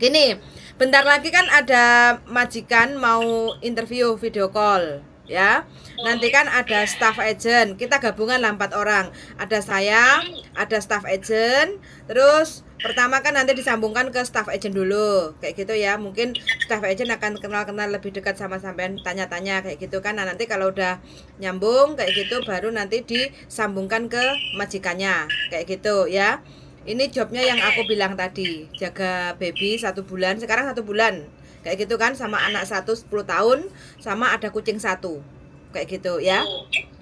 Gini, bentar lagi kan ada majikan mau interview video call ya. Nanti kan ada staff agent, kita gabungan lah 4 orang. Ada saya, ada staff agent, terus pertama kan nanti disambungkan ke staff agent dulu, kayak gitu ya. Mungkin staff agent akan kenal-kenal lebih dekat sama sampean, tanya-tanya kayak gitu kan. Nah, nanti kalau udah nyambung kayak gitu baru nanti disambungkan ke majikannya, kayak gitu ya. Ini jobnya yang aku bilang tadi, jaga baby 1 bulan, sekarang 1 bulan kayak gitu kan, sama anak 10 tahun, sama ada kucing 1 kayak gitu ya.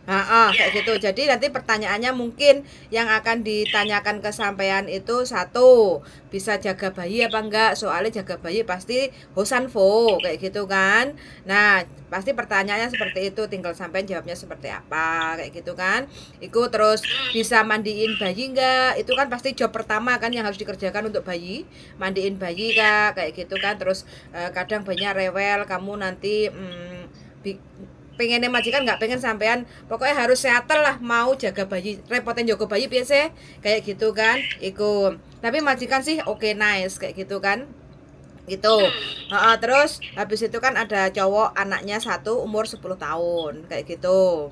Kayak gitu. Jadi nanti pertanyaannya mungkin yang akan ditanyakan ke sampean itu satu, bisa jaga bayi apa enggak? Soalnya jaga bayi pasti hosanvo kayak gitu kan. Nah, pasti pertanyaannya seperti itu, tinggal sampean jawabnya seperti apa kayak gitu kan. Itu terus bisa mandiin bayi enggak? Itu kan pasti job pertama kan yang harus dikerjakan untuk bayi. Mandiin bayi Kak, kayak gitu kan. Terus kadang bayinya rewel, kamu nanti pengennya majikan nggak pengen sampean pokoknya harus seatel lah, mau jaga bayi, repotin jaga bayi biasa kayak gitu kan. Iku tapi majikan sih oke, nice kayak gitu kan gitu. Terus habis itu kan ada cowok, anaknya 1 umur 10 tahun kayak gitu.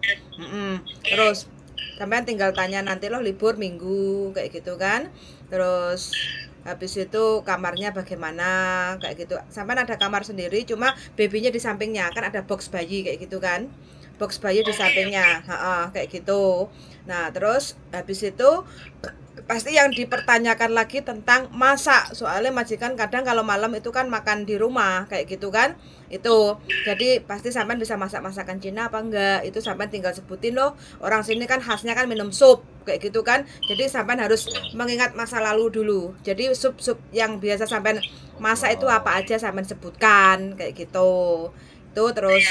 Terus sampean tinggal tanya nanti loh libur minggu kayak gitu kan. Terus habis itu kamarnya bagaimana kayak gitu, sampean ada kamar sendiri cuma babynya di sampingnya kan, ada box bayi kayak gitu kan, box bayi di sampingnya. Kayak gitu. Nah terus habis itu pasti yang dipertanyakan lagi tentang masak, soalnya majikan kadang kalau malam itu kan makan di rumah kayak gitu kan. Itu jadi pasti sampean bisa masak masakan Cina apa enggak, itu sampean tinggal sebutin loh, orang sini kan khasnya kan minum sup kayak gitu kan. Jadi sampean harus mengingat masa lalu dulu, jadi sup-sup yang biasa sampean masak itu apa aja sampean sebutkan kayak gitu. Itu terus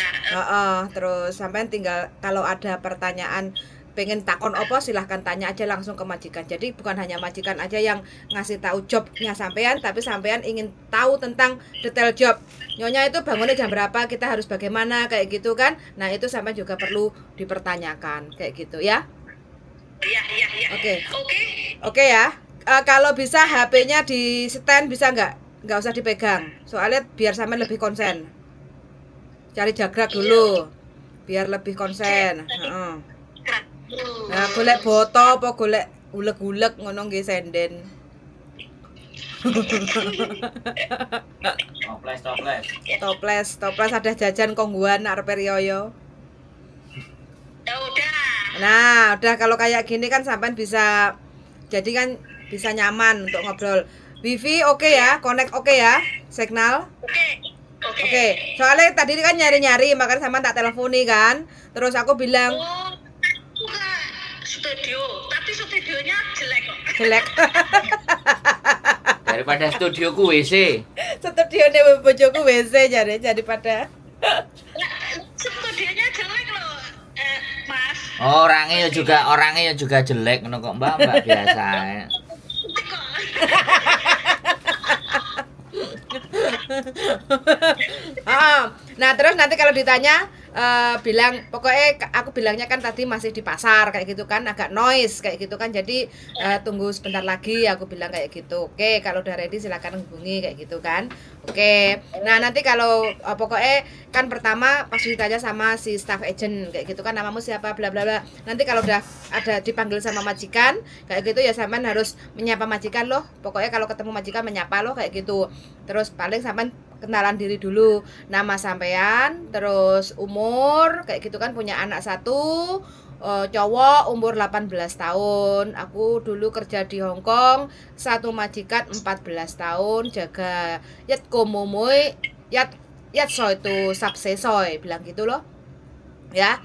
terus sampean tinggal kalau ada pertanyaan pengen takon apa silahkan tanya aja langsung ke majikan. Jadi bukan hanya majikan aja yang ngasih tahu jobnya sampean, tapi sampean ingin tahu tentang detail job. Nyonya itu bangunnya jam berapa, kita harus bagaimana kayak gitu kan. Nah itu sampean juga perlu dipertanyakan kayak gitu ya. Iya. Oke ya. Kalau bisa HP-nya di stand bisa nggak usah dipegang, soalnya biar sampean lebih konsen. Cari jagrak dulu biar lebih konsen. Nah, golek boto apa golek ulek-ulek ngono nggih senden. Toples ada jajan kongguan arep riyo. Ya udah. Nah, udah kalau kayak gini kan sampean bisa jadi kan bisa nyaman untuk ngobrol. Wifi oke ya, connect oke ya, signal. Oke. Soalnya tadi kan nyari-nyari makanya sampean tak teleponi kan. Terus aku bilang studio, tapi studionya jelek kok. Jelek. Daripada studioku WC. Studione bojoku WC daripada. Studionya jelek loh, Mas. Orangnya juga jelek ngono kok Mbak biasa. Nah terus nanti kalau ditanya bilang, pokoknya aku bilangnya kan tadi masih di pasar kayak gitu kan, agak noise kayak gitu kan, jadi tunggu sebentar lagi aku bilang kayak gitu. Oke, kalau udah ready silakan hubungi kayak gitu kan. Oke, nah nanti kalau pokoknya kan pertama pas ditanya sama si staff agent kayak gitu kan, namamu siapa bla bla bla. Nanti kalau udah ada dipanggil sama majikan kayak gitu ya sampean harus menyapa majikan loh. Pokoknya kalau ketemu majikan menyapa loh kayak gitu. Terus paling sampean kenalan diri dulu, nama sampean, terus umur kayak gitu kan, punya anak 1 cowok umur 18 tahun. Aku dulu kerja di Hong Kong, 1 majikan 14 tahun, jaga yat komomoy yat soy itu sabsesoy bilang gitu loh ya.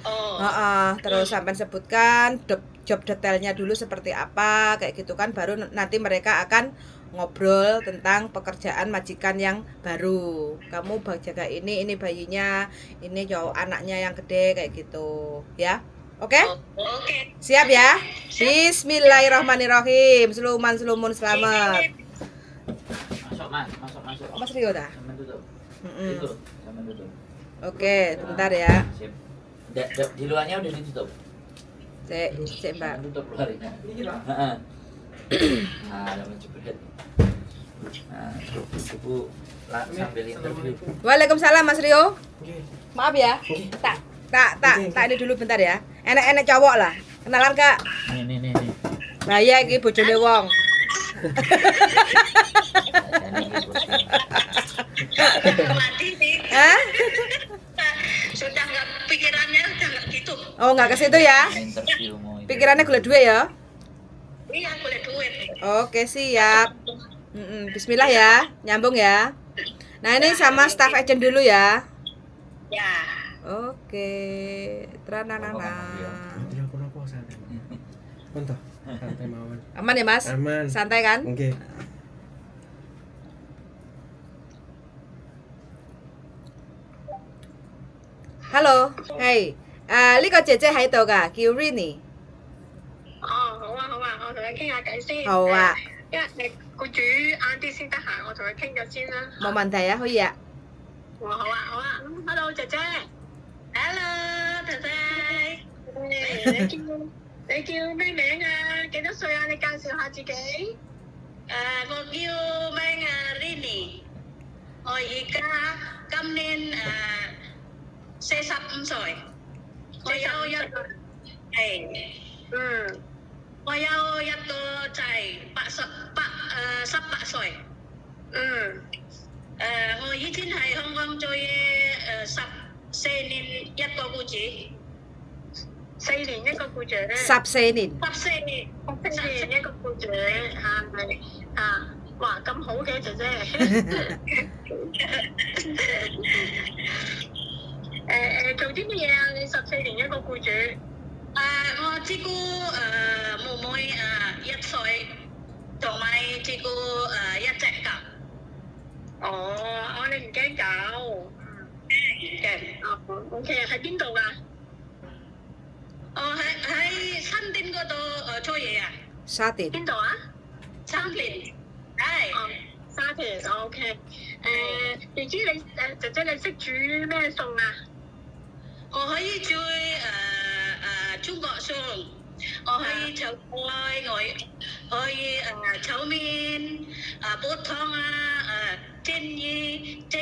Terus sampai sebutkan job detailnya dulu seperti apa kayak gitu kan, baru nanti mereka akan ngobrol tentang pekerjaan majikan yang baru. Kamu jaga ini bayinya, ini cowok anaknya yang gede kayak gitu ya. Oke? Siap ya? Bismillahirrahmanirrahim. Seluman selamat. Masuk. Mas Rio dah. Sampai tutup. Sampai tutup. Oke, bentar ya. Sip. Di luarnya udah ditutup. Cek Mbak. Tutup luarnya. Heeh. Nah, ada menjepret. Nah, ibu sambil interview. Waalaikumsalam Mas Rio. Nggih. Maaf ya. Nggih. Tak ini dulu bentar ya. Enek-enek cowok lah. Kenalan Kak. Nih. Bahaya iki bojone wong. Jadi bosku. Mati sih. Hah? Sudah nggak pikirannya udah nggak gitu. Oh, enggak ke situ ya. Interview mau. Pikirannya golek duit ya. Iya boleh duit. Oke, siap. Bismillah ya. Nyambung ya. Nah, ini sama staff agent dulu ya. Ya. Oke. Trananana. Tidak apa-apa santai. Untuk santai mawon. Aman ya, Mas? Aman. Santai kan? Nggih. Hello. Hey. 呢個姐姐喺度㗎，叫 Rini。哦，好啊，我同佢傾下偈先。好啊。因為你僱主晏啲先得閒，我同佢傾咗先啦。冇問題啊，可以啊。好啊。Hello 姐姐。Hello 姐姐。你叫咩名啊？幾多歲啊？你介紹下自己。我叫咩啊 Rini。我而家今年45歲。我有一個我有一個仔18歲。我以前喺香港做嘢14年一個僱主，4年一個僱主。14年。 14年一個僱主哇咁好嘅姐姐。做啲乜嘢啊？你14年一個僱主。我照顧妹妹1歲，同埋照顧一隻狗。你唔驚狗？驚。OK，喺邊度㗎？喺新店嗰度做嘢啊。沙田。邊度啊？沙田。沙田 OK。姐姐你識煮咩餸啊？我可以煮中國餸，我可以炒菜，我可以炒麵，煲湯煎魚、蒸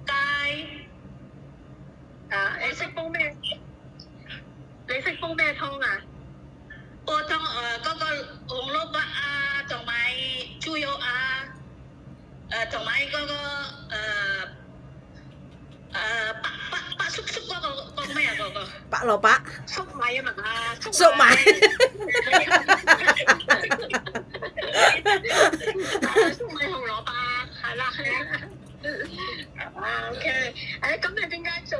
雞。你識煲咩？你識煲咩湯啊？煲湯嗰個紅蘿蔔同埋豬肉同埋嗰個白叔叔嗰個咩啊嗰個？白蘿蔔。粟米啊嘛，粟米。粟米紅蘿蔔係啦。OK，咁你點解做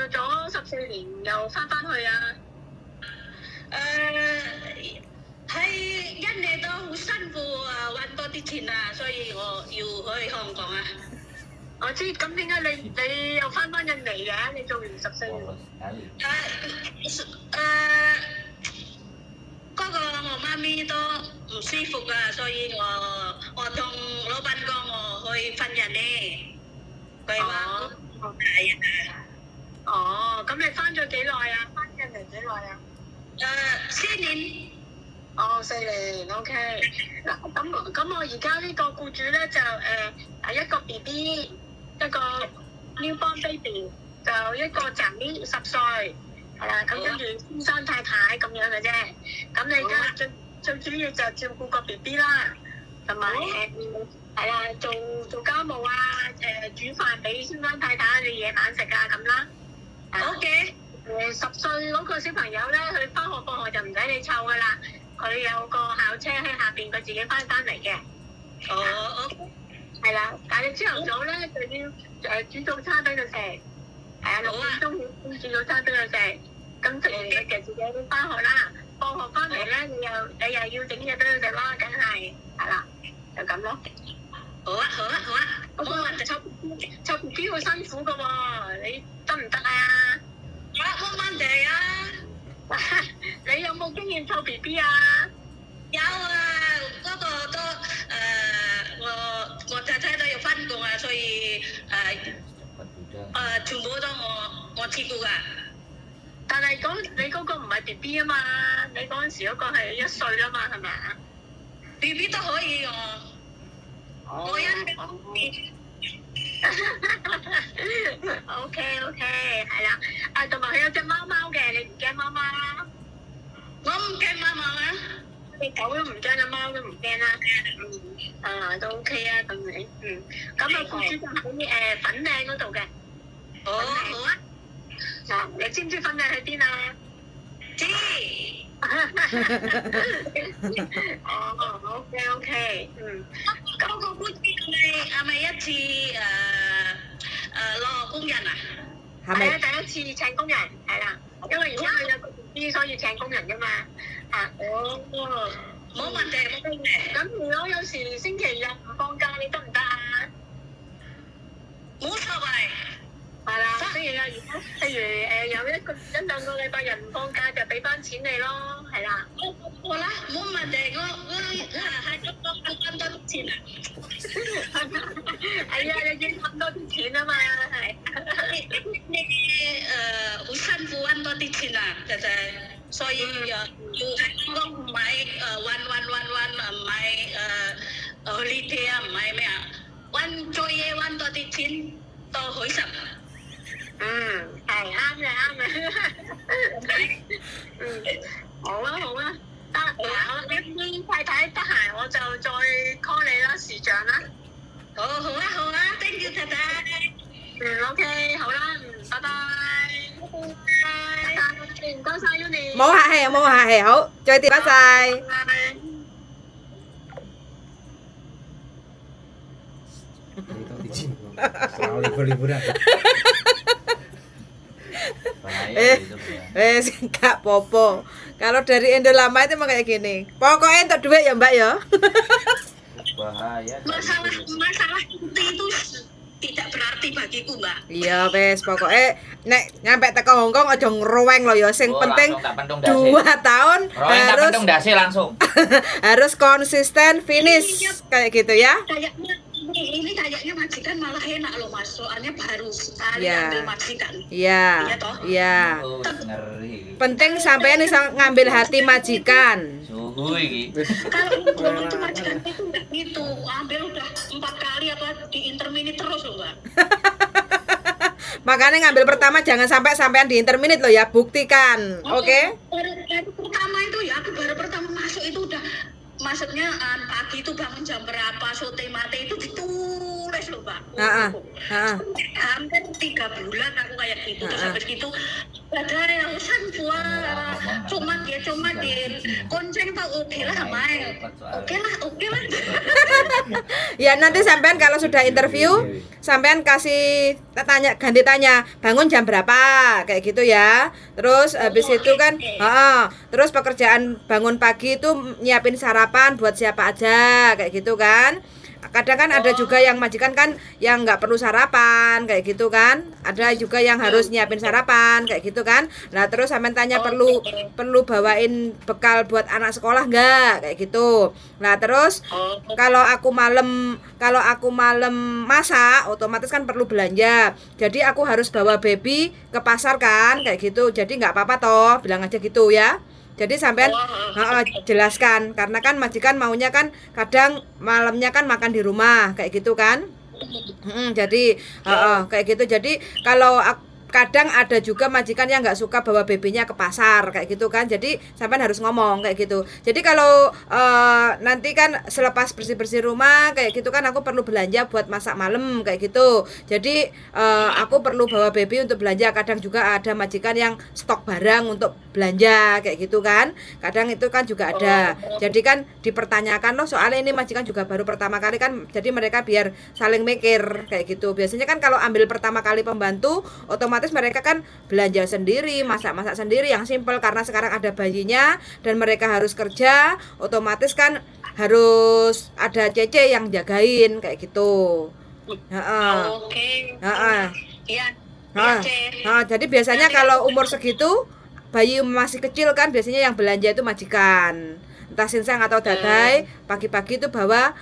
咗14年又翻去啊？係一年都好辛苦揾多啲錢所以我要去香港啊。我知，咁點解你又翻印尼嘅？你做完14年。嗰個我媽咪都唔舒服所以我同老闆講我去翻印尼。佢話咁你翻咗幾耐啊？翻印尼幾耐啊？4年。4年 OK。嗱，咁我而家呢個僱主咧就一個 BB， 一個 newborn baby， 就一個仔10歲，係啦，咁跟住先生太太咁樣嘅啫。咁你而家最主要就照顧個 BB 啦，同埋係啦，做家務煮飯俾先生太太你夜晚食咁啦。OK。10歲嗰個小朋友咧，佢翻學放學就唔使你湊噶啦。佢有個校車喺下邊，佢自己翻嚟嘅。係啦，但係你朝頭早咧就要煮早餐俾佢食。6點鐘要煮早餐俾佢食。咁食完佢就自己翻學啦。放學翻嚟咧，你又要整嘢俾佢食啦，梗係啦，就咁咯。好啊。咁湊 BB 好辛苦噶喎，你得唔得啊？冇問題啊。你有冇經驗湊 BB 啊？有嗰個都我太太都要翻工所以全部都我照顧噶。但係你嗰個唔係 BB 啊嘛，你嗰陣時嗰個係1歲啦嘛，係咪啊？BB 都可以 OK OK，係啦。啊，同埋佢有隻貓貓嘅，你唔驚貓貓啦？我唔驚貓貓啊，你狗都唔驚啦，貓都唔驚啦。都 OK 啊，咁你咁啊，僱主就喺粉嶺嗰度嘅。好啊。嗱，你知唔知粉嶺喺邊啊？知。OK OK，嗰個僱主係咪一次攞工人啊？係咪？係啊，第一次請工人係啦，因為而家佢有個 B，所以請工人噶嘛。冇問題冇問題。咁如果有時星期日唔放假，你得唔得啊？冇所謂。係啦，星期日如果譬如有一兩個禮拜日唔放假，就俾翻錢你咯，係啦。好啦，冇問題，我係揾多啲錢啊！係啊，你要揾多啲錢啊嘛，係。你好辛苦揾多啲錢啊，就所以要喺香港買揾買holiday啊，唔係咩啊？揾做嘢揾多啲錢多開心。係啱嘅。好啊，得嗱，你太太得閒我就再 call 你啦，時長啦。好啊 ，thank you 太太。OK， 好啦，拜拜。唔該晒 Uni。冇客氣，好，再見，拜晒。Ini tahu di sini. Kalau libur-liburan. Bahaya itu ya. Gak popo. Kalau dari Indo lama itu emang kayak gini. Pokoknya untuk duit ya Mbak ya. Bahaya. Masalah itu tidak berarti bagiku, Mbak. Iya wes, pokoknya nek nyampe teko Hongkong aja ngeruweng loh ya. Sing penting tak pentung dasi. 2 tahun Tak harus pentung dasi langsung. harus konsisten finish kayak gitu ya. Ini kayaknya majikan malah enak loh Mas, soalnya baru sekali Ya. ambil majikan. Iya. Iya toh? Iya. Oh, ngeri. Penting sampean bisa ngambil hati majikan. Suhu iki. Kalau itu majikan itu nggak gitu, ambil udah 4 kali apa di intermini terus loh Mbak. Makanya ngambil pertama jangan sampai sampean di interminute loh ya, buktikan. Oke? Baru pertama itu ya, aku baru pertama masuk itu udah, maksudnya pagi itu bangun jam berapa, sote mate itu ditulis loh Mbak. Hampir 3 bulan aku kayak gitu, terus habis gitu ada yang buat cuma dia konceng pak oke lah main, oke lah. Ya nanti sampean kalau sudah interview, sampean kasih ganti tanya, bangun jam berapa kayak gitu ya. Terus habis itu kan, terus pekerjaan bangun pagi itu nyiapin sarapan buat siapa aja kayak gitu kan. Kadang kan ada juga yang majikan kan yang nggak perlu sarapan kayak gitu kan, ada juga yang harus nyiapin sarapan kayak gitu kan. Nah terus sampean tanya perlu bawain bekal buat anak sekolah nggak kayak gitu. Nah terus kalau aku malam masak otomatis kan perlu belanja, jadi aku harus bawa baby ke pasar kan kayak gitu. Jadi nggak apa-apa toh, bilang aja gitu ya. Jadi sampean jelaskan, karena kan majikan maunya kan kadang malamnya kan makan di rumah kayak gitu kan. Jadi kayak gitu. Jadi kalau kadang ada juga majikan yang nggak suka bawa bebinya ke pasar kayak gitu kan. Jadi sampean harus ngomong kayak gitu. Jadi kalau nanti kan selepas bersih-bersih rumah kayak gitu kan, aku perlu belanja buat masak malam kayak gitu. Jadi aku perlu bawa baby untuk belanja. Kadang juga ada majikan yang stok barang untuk belanja kayak gitu kan. Kadang itu kan juga ada. Jadi kan dipertanyakan loh, soalnya ini majikan juga baru pertama kali kan. Jadi mereka biar saling mikir kayak gitu. Biasanya kan kalau ambil pertama kali pembantu, otomatis mereka kan belanja sendiri, masak-masak sendiri yang simpel, karena sekarang ada bayinya dan mereka harus kerja, otomatis kan harus ada cece yang jagain kayak gitu. Oke. Iya. Jadi biasanya kalau umur segitu bayi masih kecil kan biasanya yang belanja itu majikan. entah Sinsang atau Dadai pagi-pagi itu bawa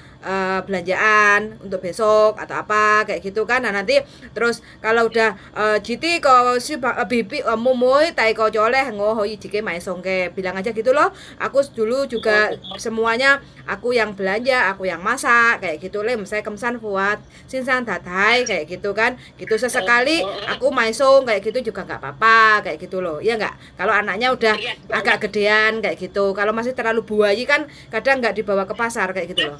belanjaan untuk besok atau apa kayak gitu kan. Nah nanti terus kalau udah jiti ko si bibi mumui tai ko joleh ngohoi jike mai songke, bilang aja gitu loh. Aku dulu juga semuanya aku yang belanja, aku yang masak kayak gitu lem, saya kemsan buat Sinsang Dadai kayak gitu kan. Gitu sesekali aku maisong kayak gitu juga nggak apa-apa kayak gitu loh. Iya nggak? Kalau anaknya udah agak gedean kayak gitu. Kalau masih terlalu buayi kan kadang nggak dibawa ke pasar kayak gitu loh.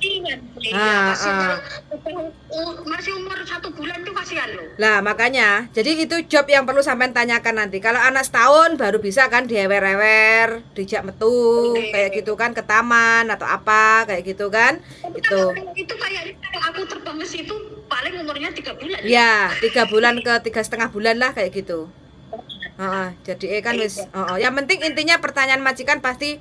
Masih umur 1 bulan tuh kasihan loh. Lah makanya, jadi itu job yang perlu sampean tanyakan nanti. Kalau anak setahun baru bisa kan diewer-ewer, dijak metu kayak gitu kan ke taman atau apa kayak gitu kan. Itu kayak aku terbang ke situ paling umurnya 3 bulan. Ya, 3 bulan ke 3,5 bulan lah kayak gitu. Jadi kan wis yang penting intinya pertanyaan majikan pasti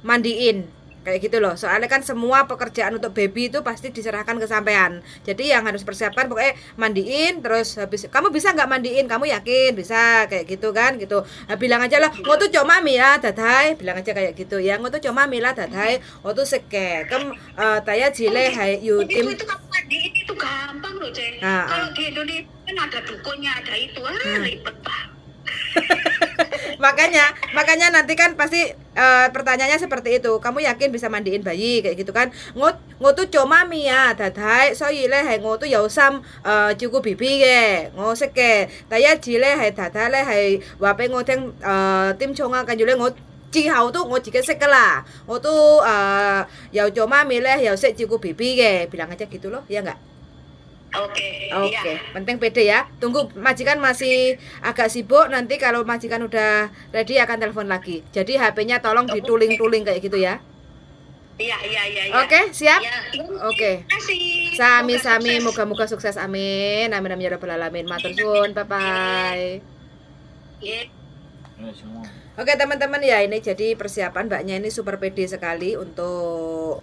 mandiin kayak gitu loh. Soalnya kan semua pekerjaan untuk baby itu pasti diserahkan ke sampean. Jadi yang harus persiapkan pokoknya mandiin, terus habis kamu bisa nggak mandiin, kamu yakin bisa kayak gitu kan gitu. Nah, bilang aja lah ngotu cok mami lah Dadai, bilang aja kayak gitu ya, ngotu cok mami lah Dadai ngotu seke kem taya jile hai yutim. Itu kamu mandiin itu gampang loh Cek. Kalau di Indonesia kan ada dukunnya, ada itu ribet banget. makanya nanti kan pasti pertanyaannya seperti itu, kamu yakin bisa mandiin bayi kayak gitu kan. Ngotu coma mia Dadai soile hai ngotu yausam cukup bibi ke ngosek ke taya jile hai Dadai le hai wape ngoteng tim chonga kan jule ngot chi hao tuh ngot jike sek lah ngotu yau coma mileh yau sek cukup bibi ke, bilang aja gitu loh ya nggak. Oke. Penting pede ya. Tunggu majikan masih agak sibuk, nanti kalau majikan udah ready akan telepon lagi. Jadi HP-nya tolong dituling-tuling kayak gitu ya. Iya. Oke, siap? Ya, Oke. Sami-sami, moga-moga sukses, amin. Amin amin ya rabbal alamin. Matur suwun, bye-bye. Semua. Oke teman-teman ya, ini jadi persiapan mbaknya ini super pede sekali untuk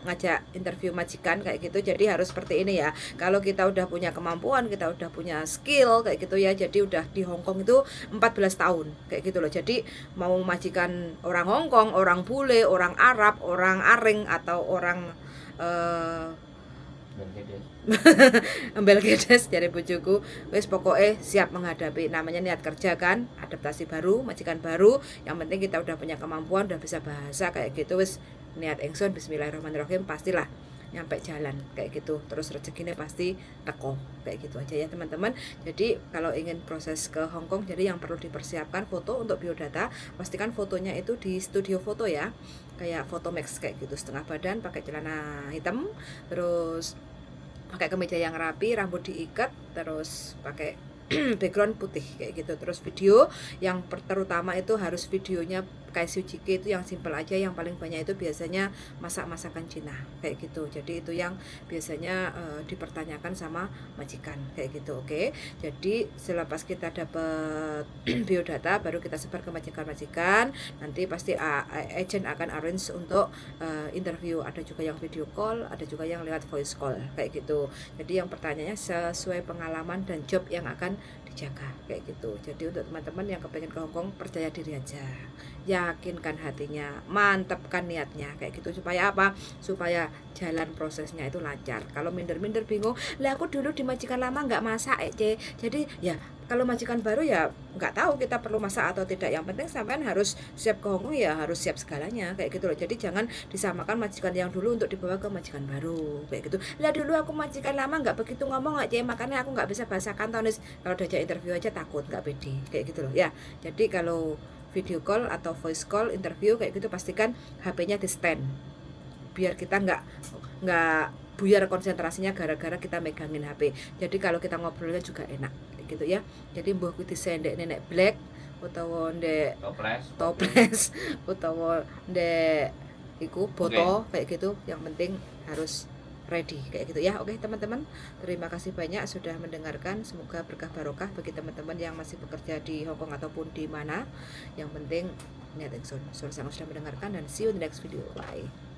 ngajak interview majikan kayak gitu. Jadi harus seperti ini ya. Kalau kita udah punya kemampuan, kita udah punya skill kayak gitu ya. Jadi udah di Hong Kong itu 14 tahun kayak gitu loh. Jadi mau majikan orang Hong Kong, orang bule, orang Arab, orang Aring atau orang embel gedes dari bojoku, wis pokoknya siap menghadapi, namanya niat kerja kan, adaptasi baru, majikan baru, yang penting kita udah punya kemampuan, udah bisa bahasa kayak gitu, wis niat engson bismillahirrahmanirrahim pastilah nyampe jalan kayak gitu, terus rezekinya pasti teko kayak gitu aja ya teman-teman. Jadi kalau ingin proses ke Hong Kong, jadi yang perlu dipersiapkan foto untuk biodata, pastikan fotonya itu di studio foto ya, kayak Photomax kayak gitu, setengah badan, pakai celana hitam, terus pakai kemeja yang rapi, rambut diikat, terus pakai background putih kayak gitu. Terus video yang terutama itu harus videonya Kaisyu Jike itu yang simple aja, yang paling banyak itu biasanya masak-masakan Cina kayak gitu. Jadi itu yang biasanya dipertanyakan sama majikan kayak gitu. Oke. Jadi selepas kita dapat biodata baru kita sebar ke majikan-majikan. Nanti pasti agent akan arrange untuk interview. Ada juga yang video call, ada juga yang lewat voice call kayak gitu. Jadi yang pertanyaannya sesuai pengalaman dan job yang akan dijaga kayak gitu. Jadi untuk teman-teman yang kepengen ke Hong Kong, percaya diri aja, yakinkan hatinya, mantapkan niatnya kayak gitu. Supaya apa? Supaya jalan prosesnya itu lancar. Kalau minder-minder bingung, lah aku dulu di majikan lama nggak masak jadi ya kalau majikan baru ya nggak tahu kita perlu masak atau tidak. Yang penting sampean harus siap ke Hong Kong, ya harus siap segalanya kayak gitu loh. Jadi jangan disamakan majikan yang dulu untuk dibawa ke majikan baru kayak gitu. Lah dulu aku majikan lama nggak begitu ngomong aja, makanya aku nggak bisa bahasa Kantonis. Kalau diajak interview aja takut, nggak pede kayak gitu loh ya. Jadi kalau video call atau voice call interview kayak gitu, pastikan HP-nya di stand biar kita nggak buyar konsentrasinya gara-gara kita megangin HP. Jadi kalau kita ngobrolnya juga enak kayak gitu ya. Jadi mbuh ku disendek nenek black utawa ndek toples utawa ndek iku boto kayak gitu, yang penting harus ready kayak gitu ya. Oke teman-teman, terima kasih banyak sudah mendengarkan. Semoga berkah barokah bagi teman-teman yang masih bekerja di Hong Kong ataupun di mana. Yang penting niat ingsun. Sudah mendengarkan dan see you in the next video. Bye.